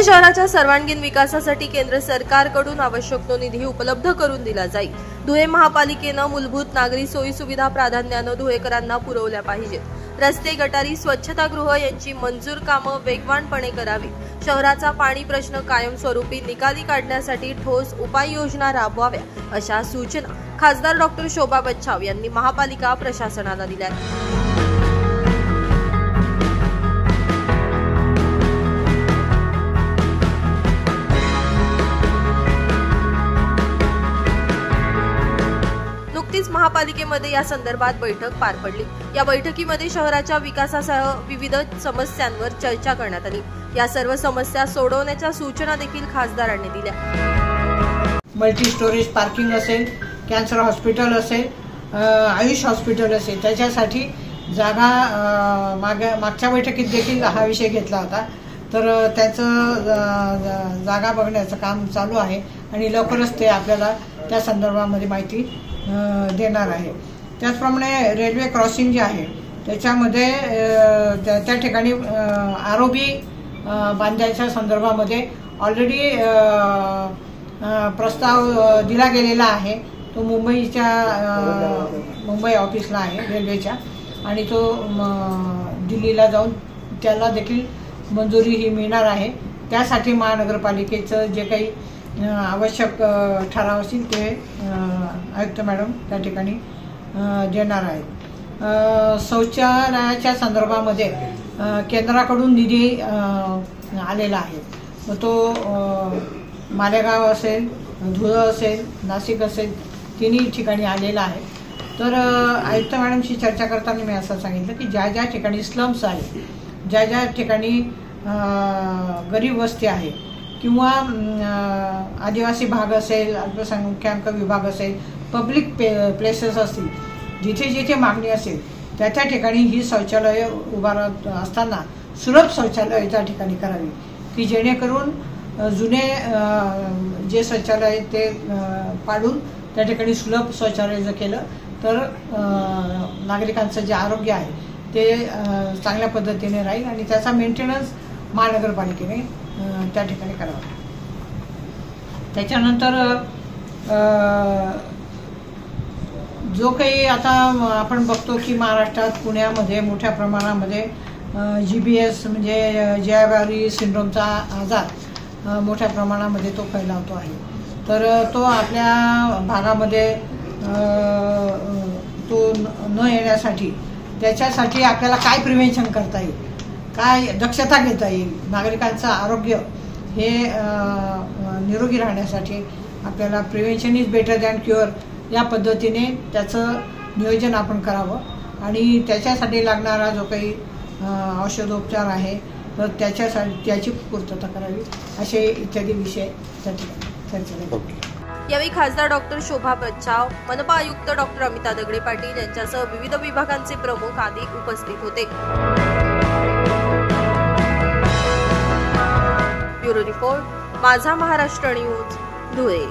धुळे शहराच्या सर्वांगीण विकासासाठी केंद्र सरकारकडून आवश्यक तो निधी उपलब्ध करून दिला जाईल। धुळे महापालिकेने मूलभूत नागरी सोयी सुविधा प्राधान्याने धुळेकरांना पुरवल्या पाहिजेत। रस्ते, गटारी, स्वच्छतागृह यांची मंजूर कामं वेगवानपणे करावी। शहराचा पाणी प्रश्न कायमस्वरूपी निकाली काढण्यासाठी ठोस उपाययोजना राबवाव्या, अशा सूचना खासदार डॉक्टर शोभा बच्छाव यांनी महापालिका प्रशासनाला दिल्या। नुकतीच महापालिकेमध्ये या संदर्भात बैठक पार पडली। या बैठकीमध्ये शहराच्या विकासासह विविध समस्यांवर चर्चा करण्यात आली। या सर्व समस्या सोडवण्याच्या सूचना देखील खासदारांनी दिल्या। मल्टी स्टोरेज पार्किंग असेल, कॅन्सर हॉस्पिटल असेल, आयुष हॉस्पिटल असेल, त्याच्यासाठी जागा मागच्या बैठकीत देखील हा विषय घेतला होता। तर त्याचं जागा बघण्याचं काम चालू आहे आणि लवकरच ते आपल्याला त्या संदर्भामध्ये माहिती देणार आहे। त्याचप्रमाणे रेल्वे क्रॉसिंग जे आहे त्याच्यामध्ये त्या ठिकाणी आरओबी बांधण्याच्या संदर्भामध्ये ऑलरेडी प्रस्ताव दिला गेलेला आहे। तो मुंबई ऑफिसला आहे रेल्वेच्या, आणि तो दिल्लीला जाऊन त्याला देखील मंजुरी ही मिळणार आहे। त्यासाठी महानगरपालिकेचं जे काही आवश्यक ठराव असतील ते आयुक्त मॅडम त्या ठिकाणी देणार आहेत। शौचालयाच्या संदर्भामध्ये केंद्राकडून निधी आलेला आहे। मग तो मालेगाव असेल, धुळे असेल, नाशिक असेल, तिन्ही ठिकाणी आलेला आहे। तर आयुक्त मॅडमशी चर्चा करताना मी असं सांगितलं की ज्या ज्या ठिकाणी स्लम्स आहे, ज्या ज्या ठिकाणी गरीब वस्ती आहे किंवा आदिवासी भाग असेल, अल्पसंख्याक विभाग असेल, पब्लिक प्लेसेस असतील, जिथे जिथे मागणी असेल त्या त्या ठिकाणी ही शौचालय उभारत असताना सुलभ शौचालय त्या ठिकाणी करावी, की जेणेकरून जुने जे शौचालय ते पाडून त्या ठिकाणी सुलभ शौचालय जर केलं तर नागरिकांचं जे आरोग्य आहे ते चांगल्या पद्धतीने राहील आणि त्याचा मेंटेनन्स महानगरपालिकेने त्या ठिकाणी करावा। त्याच्यानंतर जो काही आता आपण बघतो की महाराष्ट्रात पुण्यामध्ये मोठ्या प्रमाणामध्ये GBS म्हणजे जयावारी सिंड्रोमचा आजार मोठ्या प्रमाणामध्ये तो फैलावतो आहे। तर तो आपल्या भागामध्ये तो न येण्यासाठी त्याच्यासाठी आपल्याला काय प्रिव्हेन्शन करता येईल, काय दक्षता घेता येईल, नागरिकांचं आरोग्य हे निरोगी राहण्यासाठी आपल्याला prevention is better than cure या पद्धतीने त्याचं नियोजन आपण करावं आणि त्याच्यासाठी लागणारा जो काही औषधोपचार आहे तर त्याची पूर्तता करावी, असे इत्यादी विषय त्या ठिकाणी चर्चा झाली। यावेळी खासदार डॉक्टर शोभा बच्छाव, मनपा आयुक्त डॉक्टर अमिता दगडे पाटील यांच्यासह विविध विभागांचे प्रमुख आदी उपस्थित होते। ब्युरो रिपोर्ट, माझा महाराष्ट्र न्यूज, धुळे।